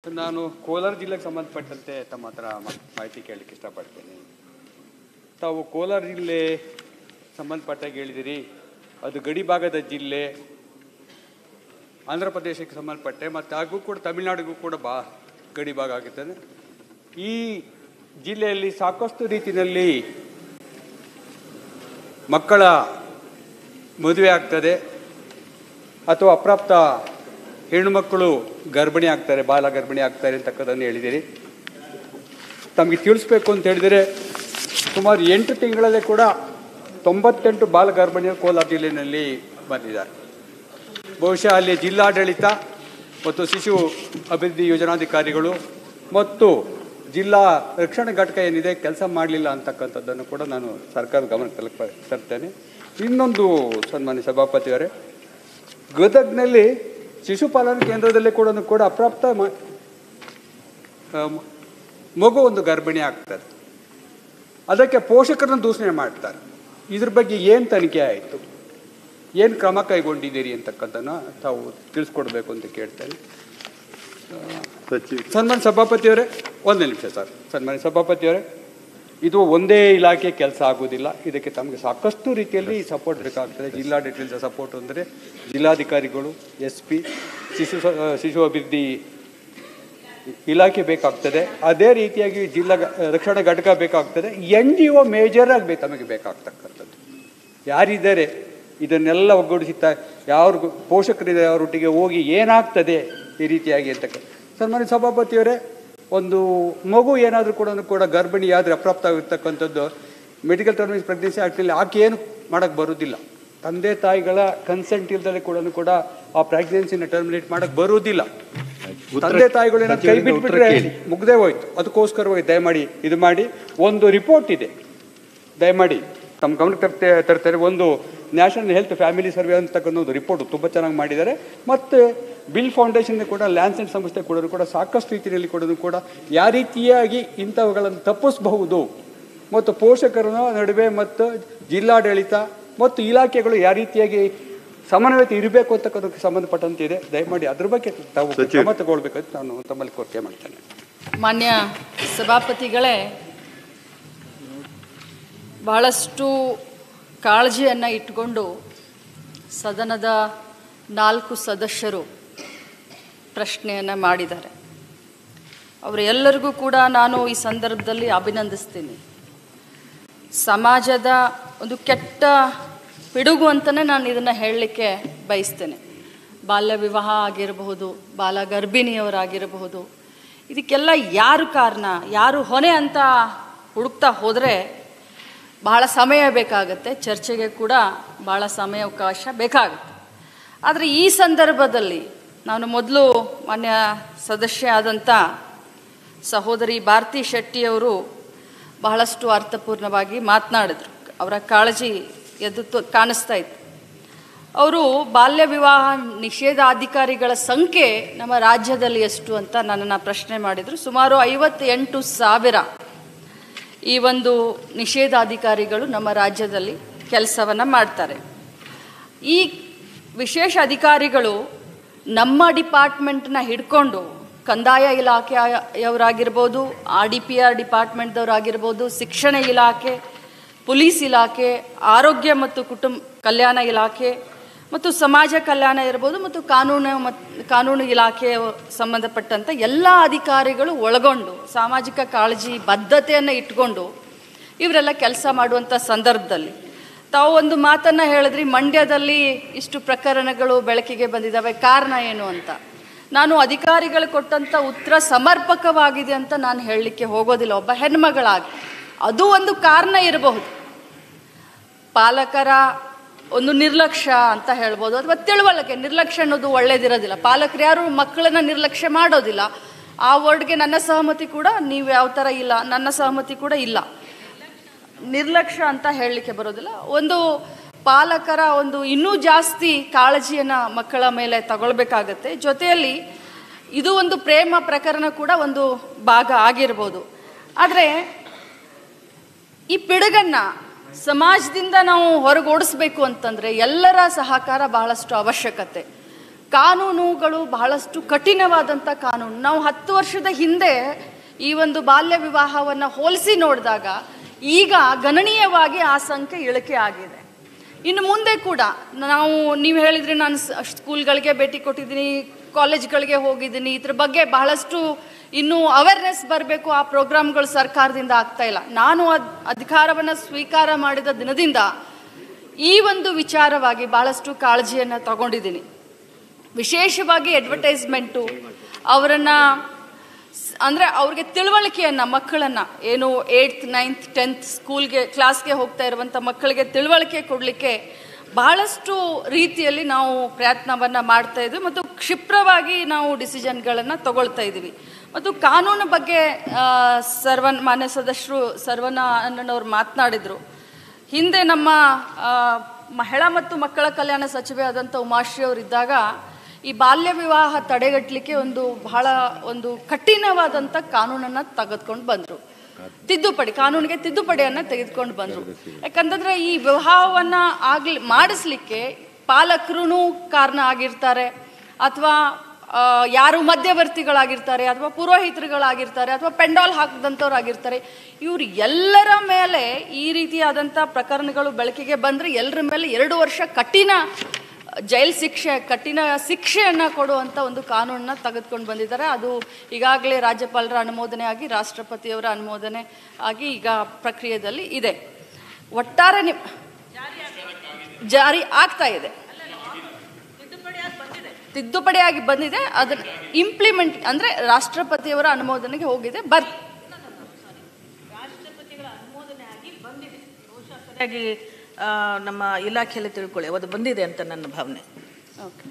ನಾನು ಕೋಲಾರ ಜಿಲ್ಲೆಗೆ ಸಂಬಂಧಪಟ್ಟಂತೆ ತಮ್ಮ ಹತ್ರ ಮಾಹಿತಿ ಕೇಳಲಿಕ್ಕೆ ಇಷ್ಟಪಡ್ತೇನೆ. ತಾವು ಕೋಲಾರ ಜಿಲ್ಲೆ ಸಂಬಂಧಪಟ್ಟಾಗಿ ಹೇಳಿದಿರಿ, ಅದು ಗಡಿ ಭಾಗದ ಜಿಲ್ಲೆ, ಆಂಧ್ರ ಪ್ರದೇಶಕ್ಕೆ ಸಂಬಂಧಪಟ್ಟೆ ಮತ್ತು ಹಾಗೂ ಕೂಡ ತಮಿಳುನಾಡಿಗೂ ಕೂಡ ಗಡಿ ಭಾಗ ಆಗುತ್ತದೆ. ಈ ಜಿಲ್ಲೆಯಲ್ಲಿ ಸಾಕಷ್ಟು ರೀತಿಯಲ್ಲಿ ಮಕ್ಕಳ ಮದುವೆ ಆಗ್ತದೆ ಅಥವಾ ಅಪ್ರಾಪ್ತ ಹೆಣ್ಣುಮಕ್ಕಳು ಗರ್ಭಿಣಿ ಆಗ್ತಾರೆ, ಬಾಲ ಗರ್ಭಿಣಿ ಆಗ್ತಾರೆ ಅಂತಕ್ಕದನ್ನು ಹೇಳಿದಿರಿ. ತಮಗೆ ತಿಳಿಸ್ಬೇಕು ಅಂತ ಹೇಳಿದರೆ ಸುಮಾರು 8 ತಿಂಗಳಲ್ಲೇ ಕೂಡ 98 ಬಾಲ ಗರ್ಭಿಣಿಯರು ಕೋಲಾರ ಜಿಲ್ಲೆಯಲ್ಲಿ ಬಂದಿದ್ದಾರೆ. ಬಹುಶಃ ಅಲ್ಲಿ ಜಿಲ್ಲಾಡಳಿತ ಮತ್ತು ಶಿಶು ಅಭಿವೃದ್ಧಿ ಯೋಜನಾಧಿಕಾರಿಗಳು ಮತ್ತು ಜಿಲ್ಲಾ ರಕ್ಷಣಾ ಘಟಕ ಏನಿದೆ ಕೆಲಸ ಮಾಡಲಿಲ್ಲ ಅಂತಕ್ಕಂಥದ್ದನ್ನು ಕೂಡ ನಾನು ಸರ್ಕಾರದ ಗಮನಕ್ಕೆ ತರ್ತೇನೆ. ಇನ್ನೊಂದು ಸನ್ಮಾನ್ಯ ಸಭಾಪತಿಯವರೇ, ಗದಗ್ನಲ್ಲಿ ಶಿಶುಪಾಲನಾ ಕೇಂದ್ರದಲ್ಲಿ ಕೂಡ ಅಪ್ರಾಪ್ತ ಮಗು ಒಂದು ಗರ್ಭಿಣಿ ಆಗ್ತದೆ, ಅದಕ್ಕೆ ಪೋಷಕರನ್ನು ದೂಷಣೆ ಮಾಡ್ತಾರೆ. ಇದ್ರ ಬಗ್ಗೆ ಏನು ತನಿಖೆ ಆಯಿತು, ಏನು ಕ್ರಮ ಕೈಗೊಂಡಿದ್ದೀರಿ ಅಂತಕ್ಕಂಥನ್ನು ತಾವು ತಿಳಿಸ್ಕೊಡ್ಬೇಕು ಅಂತ ಕೇಳ್ತೇನೆ. ಸನ್ಮಾನ್ಯ ಸಭಾಪತಿಯವರೇ, ಒಂದೇ ನಿಮಿಷ ಸರ್. ಸನ್ಮಾನ್ಯ ಸಭಾಪತಿಯವರೇ, ಇದು ಒಂದೇ ಇಲಾಖೆ ಕೆಲಸ ಆಗೋದಿಲ್ಲ, ಇದಕ್ಕೆ ತಮಗೆ ಸಾಕಷ್ಟು ರೀತಿಯಲ್ಲಿ ಸಪೋರ್ಟ್ ಬೇಕಾಗ್ತದೆ. ಜಿಲ್ಲಾಡಳಿತದ ಸಪೋರ್ಟ್ ಅಂದರೆ ಜಿಲ್ಲಾಧಿಕಾರಿಗಳು, SP, ಶಿಶು ಅಭಿವೃದ್ಧಿ ಇಲಾಖೆ ಬೇಕಾಗ್ತದೆ. ಅದೇ ರೀತಿಯಾಗಿ ಜಿಲ್ಲಾ ರಕ್ಷಣಾ ಘಟಕ ಬೇಕಾಗ್ತದೆ. NGO ಮೇಜರ್ ಆಗಿ ತಮಗೆ ಬೇಕಾಗ್ತಕ್ಕಂಥದ್ದು ಯಾರಿದ್ದಾರೆ ಇದನ್ನೆಲ್ಲ ಒಗ್ಗೂಡಿಸುತ್ತಾ ಯಾರು ಪೋಷಕರಿದ್ದಾರೆ ಅವರೊಟ್ಟಿಗೆ ಹೋಗಿ ಏನಾಗ್ತದೆ ಈ ರೀತಿಯಾಗಿ ಅಂತಕ್ಕ. ಸನ್ಮಾನ್ಯ ಸಭಾಪತಿಯವರೇ, ಒಂದು ಮಗು ಏನಾದರೂ ಕೂಡ ಗರ್ಭಿಣಿ ಆದರೆ ಅಪ್ರಾಪ್ತ ಆಗಿರ್ತಕ್ಕಂಥದ್ದು ಮೆಡಿಕಲ್ ಟರ್ಮಿನೇಷನ್ ಪ್ರೆಗ್ನೆನ್ಸಿ ಆ್ಯಕ್ಟಲ್ಲಿ ಆಕೆ ಏನು ಮಾಡೋಕ್ಕೆ ಬರೋದಿಲ್ಲ. ತಂದೆ ತಾಯಿಗಳ ಕನ್ಸೆಂಟ್ ಇಲ್ದಲೇ ಕೂಡ ಆ ಪ್ರೆಗ್ನೆನ್ಸಿನ ಟರ್ಮಿನೇಟ್ ಮಾಡೋಕ್ಕೆ ಬರುವುದಿಲ್ಲ. ತಂದೆ ತಾಯಿಗಳು ಏನಾದ್ರು ಕೈ ಬಿಟ್ಬಿಟ್ರೆ ಮುಗ್ದೇ ಹೋಯ್ತು. ಅದಕ್ಕೋಸ್ಕರವಾಗಿ ದಯಮಾಡಿ ಇದು ಮಾಡಿ. ಒಂದು ರಿಪೋರ್ಟ್ ಇದೆ, ದಯಮಾಡಿ ತಮ್ಮ ಗಮನಕ್ಕೆ ತರ್ತಾರೆ. ಒಂದು ನ್ಯಾಷನಲ್ ಹೆಲ್ತ್ ಫ್ಯಾಮಿಲಿ ಸರ್ವೆ ಅಂತಕ್ಕಂಥ ಒಂದು ರಿಪೋರ್ಟ್ ತುಂಬ ಚೆನ್ನಾಗಿ ಮಾಡಿದ್ದಾರೆ. ಮತ್ತು ಬಿಲ್ ಫೌಂಡೇಶನ್ ಕೂಡ, ಲ್ಯಾನ್ಸೆಂಟ್ ಸಂಸ್ಥೆ ಕೂಡ ಸಾಕಷ್ಟು ರೀತಿಯಲ್ಲಿ ಕೂಡ ಯಾವ ರೀತಿಯಾಗಿ ಇಂಥವುಗಳನ್ನು ತಪ್ಪಿಸಬಹುದು ಮತ್ತು ಪೋಷಕರ ನಡುವೆ ಮತ್ತು ಜಿಲ್ಲಾಡಳಿತ ಮತ್ತು ಇಲಾಖೆಗಳು ಯಾವ ರೀತಿಯಾಗಿ ಸಮನ್ವಯತೆ ಇರಬೇಕು ಅಂತಕ್ಕಂಥಕ್ಕೆ ಸಂಬಂಧಪಟ್ಟಂತೆ ಇದೆ. ದಯಮಾಡಿ ಅದ್ರ ಬಗ್ಗೆ ತಾವು ಕ್ರಮ ತಗೊಳ್ಬೇಕಂತ ನಾನು ತಮ್ಮಲ್ಲಿ ಕೋರಿಕೆ ಮಾಡ್ತೇನೆ. ಮಾನ್ಯ ಸಭಾಪತಿಗಳೇ, ಬಹಳಷ್ಟು ಕಾಳಜಿಯನ್ನು ಇಟ್ಟುಕೊಂಡು ಸದನದ 4 ಸದಸ್ಯರು ಪ್ರಶ್ನೆಯನ್ನು ಮಾಡಿದ್ದಾರೆ. ಅವರೆಲ್ಲರಿಗೂ ಕೂಡ ನಾನು ಈ ಸಂದರ್ಭದಲ್ಲಿ ಅಭಿನಂದಿಸ್ತೀನಿ. ಸಮಾಜದ ಒಂದು ಕೆಟ್ಟ ಪಿಡುಗು ಅಂತಲೇ ನಾನು ಇದನ್ನು ಹೇಳಲಿಕ್ಕೆ ಬಯಸ್ತೇನೆ. ಬಾಲ್ಯ ವಿವಾಹ ಆಗಿರಬಹುದು, ಬಾಲ ಗರ್ಭಿಣಿಯವರಾಗಿರಬಹುದು, ಇದಕ್ಕೆಲ್ಲ ಯಾರು ಕಾರಣ, ಯಾರು ಹೊಣೆ ಅಂತ ಹುಡುಕ್ತಾ ಹೋದರೆ ಬಹಳ ಸಮಯ ಬೇಕಾಗತ್ತೆ, ಚರ್ಚೆಗೆ ಕೂಡ ಭಾಳ ಸಮಯಾವಕಾಶ ಬೇಕಾಗುತ್ತೆ. ಆದರೆ ಈ ಸಂದರ್ಭದಲ್ಲಿ ನಾನು ಮೊದಲು ಮಾನ್ಯ ಸದಸ್ಯ ಆದಂಥ ಸಹೋದರಿ ಭಾರತಿ ಶೆಟ್ಟಿಯವರು ಬಹಳಷ್ಟು ಅರ್ಥಪೂರ್ಣವಾಗಿ ಮಾತನಾಡಿದ್ರು. ಅವರ ಕಾಳಜಿ ಎದ್ದು ಕಾಣಿಸ್ತಾ ಇತ್ತು. ಅವರು ಬಾಲ್ಯ ವಿವಾಹ ನಿಷೇಧಾಧಿಕಾರಿಗಳ ಸಂಖ್ಯೆ ನಮ್ಮ ರಾಜ್ಯದಲ್ಲಿ ಎಷ್ಟು ಅಂತ ನನ್ನನ್ನು ಪ್ರಶ್ನೆ ಮಾಡಿದರು. ಸುಮಾರು 58,000 ಈ ಒಂದು ನಿಷೇಧಾಧಿಕಾರಿಗಳು ನಮ್ಮ ರಾಜ್ಯದಲ್ಲಿ ಕೆಲಸವನ್ನು ಮಾಡ್ತಾರೆ. ಈ ವಿಶೇಷ ಅಧಿಕಾರಿಗಳು ನಮ್ಮ ಡಿಪಾರ್ಟ್ಮೆಂಟ್ನ ಹಿಡ್ಕೊಂಡು ಕಂದಾಯ ಇಲಾಖೆಯವರಾಗಿರ್ಬೋದು, RDPR ಡಿಪಾರ್ಟ್ಮೆಂಟ್ದವರಾಗಿರ್ಬೋದು, ಶಿಕ್ಷಣ ಇಲಾಖೆ, ಪೊಲೀಸ್ ಇಲಾಖೆ, ಆರೋಗ್ಯ ಮತ್ತು ಕುಟುಂಬ ಕಲ್ಯಾಣ ಇಲಾಖೆ ಮತ್ತು ಸಮಾಜ ಕಲ್ಯಾಣ ಇರ್ಬೋದು ಮತ್ತು ಕಾನೂನು ಇಲಾಖೆ ಸಂಬಂಧಪಟ್ಟಂಥ ಎಲ್ಲ ಅಧಿಕಾರಿಗಳು ಒಳಗೊಂಡು ಸಾಮಾಜಿಕ ಕಾಳಜಿ ಬದ್ಧತೆಯನ್ನು ಇಟ್ಕೊಂಡು ಇವರೆಲ್ಲ ಕೆಲಸ ಮಾಡುವಂಥ ಸಂದರ್ಭದಲ್ಲಿ ತಾವು ಒಂದು ಮಾತನ್ನು ಹೇಳಿದ್ರಿ, ಮಂಡ್ಯದಲ್ಲಿ ಇಷ್ಟು ಪ್ರಕರಣಗಳು ಬೆಳಕಿಗೆ ಬಂದಿದ್ದಾವೆ, ಕಾರಣ ಏನು ಅಂತ. ನಾನು ಅಧಿಕಾರಿಗಳು ಕೊಟ್ಟಂಥ ಉತ್ತರ ಸಮರ್ಪಕವಾಗಿದೆ ಅಂತ ನಾನು ಹೇಳಲಿಕ್ಕೆ ಹೋಗೋದಿಲ್ಲ. ಒಬ್ಬ ಹೆಣ್ಮಗಳಾಗಿ ಅದು ಒಂದು ಕಾರಣ ಇರಬಹುದು. ಪಾಲಕರ ಒಂದು ನಿರ್ಲಕ್ಷ್ಯ ಅಂತ ಹೇಳ್ಬೋದು, ಅಥವಾ ತಿಳುವಳಿಕೆ. ನಿರ್ಲಕ್ಷ್ಯ ಅನ್ನೋದು ಒಳ್ಳೇದಿರೋದಿಲ್ಲ. ಪಾಲಕರು ಯಾರು ಮಕ್ಕಳನ್ನ ನಿರ್ಲಕ್ಷ್ಯ ಮಾಡೋದಿಲ್ಲ. ಆ ವರ್ಡ್ಗೆ ನನ್ನ ಸಹಮತಿ ಕೂಡ, ನೀವು ಯಾವ ಥರ ಇಲ್ಲ, ನನ್ನ ಸಹಮತಿ ಕೂಡ ಇಲ್ಲ. ನಿರ್ಲಕ್ಷ್ಯ ಅಂತ ಹೇಳಲಿಕ್ಕೆ ಬರೋದಿಲ್ಲ. ಒಂದು ಪಾಲಕರ ಒಂದು ಇನ್ನೂ ಜಾಸ್ತಿ ಕಾಳಜಿಯನ್ನು ಮಕ್ಕಳ ಮೇಲೆ ತಗೊಳ್ಬೇಕಾಗತ್ತೆ. ಜೊತೆಯಲ್ಲಿ ಇದು ಒಂದು ಪ್ರೇಮ ಪ್ರಕರಣ ಕೂಡ ಒಂದು ಭಾಗ ಆಗಿರ್ಬೋದು. ಆದರೆ ಈ ಪಿಡುಗನ್ನು ಸಮಾಜದಿಂದ ನಾವು ಹೊರಗೋಡಿಸ್ಬೇಕು ಅಂತಂದರೆ ಎಲ್ಲರ ಸಹಕಾರ ಬಹಳಷ್ಟು ಅವಶ್ಯಕತೆ. ಕಾನೂನುಗಳು ಬಹಳಷ್ಟು ಕಠಿಣವಾದಂಥ ಕಾನೂನು. ನಾವು 10 ವರ್ಷದ ಹಿಂದೆ ಈ ಒಂದು ಬಾಲ್ಯ ವಿವಾಹವನ್ನು ಹೋಲಿಸಿ ನೋಡಿದಾಗ ಈಗ ಗಣನೀಯವಾಗಿ ಆ ಸಂಖ್ಯೆ ಇಳಿಕೆ ಆಗಿದೆ. ಇನ್ನು ಮುಂದೆ ಕೂಡ ನೀವು ಹೇಳಿದ್ರೆ ನಾನು ಸ್ಕೂಲ್ಗಳಿಗೆ ಭೇಟಿ ಕೊಟ್ಟಿದ್ದೀನಿ, ಕಾಲೇಜ್ಗಳಿಗೆ ಹೋಗಿದ್ದೀನಿ, ಇದ್ರ ಬಗ್ಗೆ ಬಹಳಷ್ಟು ಇನ್ನೂ ಅವೇರ್ನೆಸ್ ಬರಬೇಕು. ಆ ಪ್ರೋಗ್ರಾಮ್ಗಳು ಸರ್ಕಾರದಿಂದ ಆಗ್ತಾ ಇಲ್ಲ. ನಾನು ಅಧಿಕಾರವನ್ನು ಸ್ವೀಕಾರ ಮಾಡಿದ ದಿನದಿಂದ ಈ ಒಂದು ವಿಚಾರವಾಗಿ ಬಹಳಷ್ಟು ಕಾಳಜಿಯನ್ನು ತಗೊಂಡಿದ್ದೀನಿ. ವಿಶೇಷವಾಗಿ ಅಡ್ವರ್ಟೈಸ್ಮೆಂಟು ಅವರನ್ನು ಅಂದರೆ ಅವ್ರಿಗೆ ತಿಳುವಳಿಕೆಯನ್ನು, ಮಕ್ಕಳನ್ನು ಏನು 8th 9th 10th ಕ್ಲಾಸ್ಗೆ ಹೋಗ್ತಾ ಇರುವಂಥ ಮಕ್ಕಳಿಗೆ ತಿಳುವಳಿಕೆ ಕೊಡಲಿಕ್ಕೆ ಬಹಳಷ್ಟು ರೀತಿಯಲ್ಲಿ ನಾವು ಪ್ರಯತ್ನವನ್ನು ಮಾಡ್ತಾ ಇದ್ವಿ ಮತ್ತು ಕ್ಷಿಪ್ರವಾಗಿ ನಾವು ಡಿಸಿಷನ್ಗಳನ್ನು ತಗೊಳ್ತಾ ಇದ್ದೀವಿ. ಮತ್ತು ಕಾನೂನು ಬಗ್ಗೆ ಮಾನ್ಯ ಸದಸ್ಯರು ಸರ್ವಣ್ಣ ಅಣ್ಣನವ್ರು ಮಾತನಾಡಿದರು. ಹಿಂದೆ ನಮ್ಮ ಮಹಿಳಾ ಮತ್ತು ಮಕ್ಕಳ ಕಲ್ಯಾಣ ಸಚಿವೆ ಆದಂಥ ಉಮಾಶ್ರೀ ಅವರಿದ್ದಾಗ ಈ ಬಾಲ್ಯ ವಿವಾಹ ತಡೆಗಟ್ಟಲಿಕ್ಕೆ ಬಹಳ ಕಠಿಣವಾದಂಥ ಕಾನೂನನ್ನು ತೆಗೆದುಕೊಂಡು ಬಂದರು. ಕಾನೂನಿಗೆ ತಿದ್ದುಪಡಿಯನ್ನು ತೆಗೆದುಕೊಂಡು ಬಂದರು. ಯಾಕಂತಂದರೆ ಈ ವಿವಾಹವನ್ನು ಮಾಡಿಸ್ಲಿಕ್ಕೆ ಪಾಲಕರೂ ಕಾರಣ ಆಗಿರ್ತಾರೆ, ಅಥವಾ ಯಾರು ಮಧ್ಯವರ್ತಿಗಳಾಗಿರ್ತಾರೆ, ಅಥವಾ ಪುರೋಹಿತರುಗಳಾಗಿರ್ತಾರೆ, ಅಥವಾ ಪೆಂಡಾಲ್ ಹಾಕಿದಂಥವ್ರಾಗಿರ್ತಾರೆ. ಇವರು ಎಲ್ಲರ ಮೇಲೆ ಈ ರೀತಿಯಾದಂಥ ಪ್ರಕರಣಗಳು ಬೆಳಕಿಗೆ ಬಂದರೆ ಎಲ್ಲರ ಮೇಲೆ 2 ವರ್ಷ ಕಠಿಣ ಕಠಿಣ ಶಿಕ್ಷೆಯನ್ನು ಕೊಡುವಂಥ ಒಂದು ಕಾನೂನನ್ನ ತೆಗೆದುಕೊಂಡು ಬಂದಿದ್ದಾರೆ. ಅದು ಈಗಾಗಲೇ ರಾಜ್ಯಪಾಲರ ಅನುಮೋದನೆ ಆಗಿ ರಾಷ್ಟ್ರಪತಿಯವರ ಅನುಮೋದನೆ ಆಗಿ ಈಗ ಪ್ರಕ್ರಿಯೆಯಲ್ಲಿ ಇದೆ. ಒಟ್ಟಾರೆ ಜಾರಿ ಆಗ್ತಾ ಇದೆ, ತಿದ್ದುಪಡಿಯಾಗಿ ಬಂದಿದೆ. ಅದನ್ನು ಇಂಪ್ಲಿಮೆಂಟ್ ಅಂದರೆ ರಾಷ್ಟ್ರಪತಿಯವರ ಅನುಮೋದನೆಗೆ ಹೋಗಿದೆ. ರಾಷ್ಟ್ರಪತಿಗಳ ಅನುಮೋದನೆ ಆಗಿ ಬಂದಿದೆ. ಸರಿಯಾಗಿ ನಮ್ಮ ಇಲಾಖೆಯಲ್ಲಿ ತಿಳ್ಕೊಳ್ಳಿ, ಅದು ಬಂದಿದೆ ಅಂತ ನನ್ನ ಭಾವನೆ. ಓಕೆ,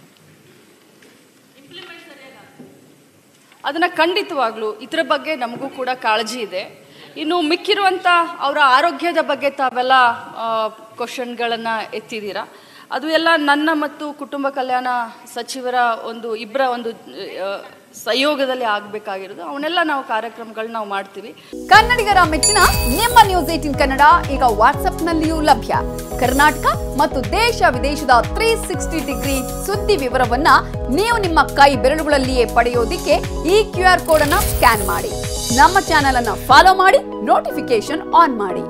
ಅದನ್ನು ಖಂಡಿತವಾಗ್ಲೂ ಇದರ ಬಗ್ಗೆ ನಮಗೂ ಕೂಡ ಕಾಳಜಿ ಇದೆ. ಇನ್ನು ಮಿಕ್ಕಿರುವಂಥ ಅವರ ಆರೋಗ್ಯದ ಬಗ್ಗೆ ತಾವೆಲ್ಲ ಕ್ವಶನ್ಗಳನ್ನು ಎತ್ತಿದ್ದೀರಾ. ಅದು ಎಲ್ಲ ನನ್ನ ಮತ್ತು ಕುಟುಂಬ ಕಲ್ಯಾಣ ಸಚಿವರ ಇಬ್ಬರ ಸಹಯೋಗದಲ್ಲಿ ಆಗಬೇಕಾಗಿರೋದು. ಅವನ್ನೆಲ್ಲ ನಾವು ಕಾರ್ಯಕ್ರಮಗಳನ್ನ ನಾವು ಮಾಡ್ತೀವಿ. ಕನ್ನಡಿಗರ ಮೆಚ್ಚಿನ ನಿಮ್ಮ ನ್ಯೂಸ್ 18 ಕನ್ನಡ ಈಗ ವಾಟ್ಸ್ಆಪ್ನಲ್ಲಿಯೂ ಲಭ್ಯ. ಕರ್ನಾಟಕ ಮತ್ತು ದೇಶ ವಿದೇಶದ 360 ಡಿಗ್ರಿ ಸುದ್ದಿ ವಿವರವನ್ನ ನೀವು ನಿಮ್ಮ ಕೈ ಬೆರಳುಗಳಲ್ಲಿಯೇ ಪಡೆಯೋದಿಕ್ಕೆ ಈ QR ಕೋಡ್ ಅನ್ನ ಸ್ಕ್ಯಾನ್ ಮಾಡಿ. ನಮ್ಮ ಚಾನೆಲ್ ಅನ್ನ ಫಾಲೋ ಮಾಡಿ, ನೋಟಿಫಿಕೇಶನ್ ಆನ್ ಮಾಡಿ.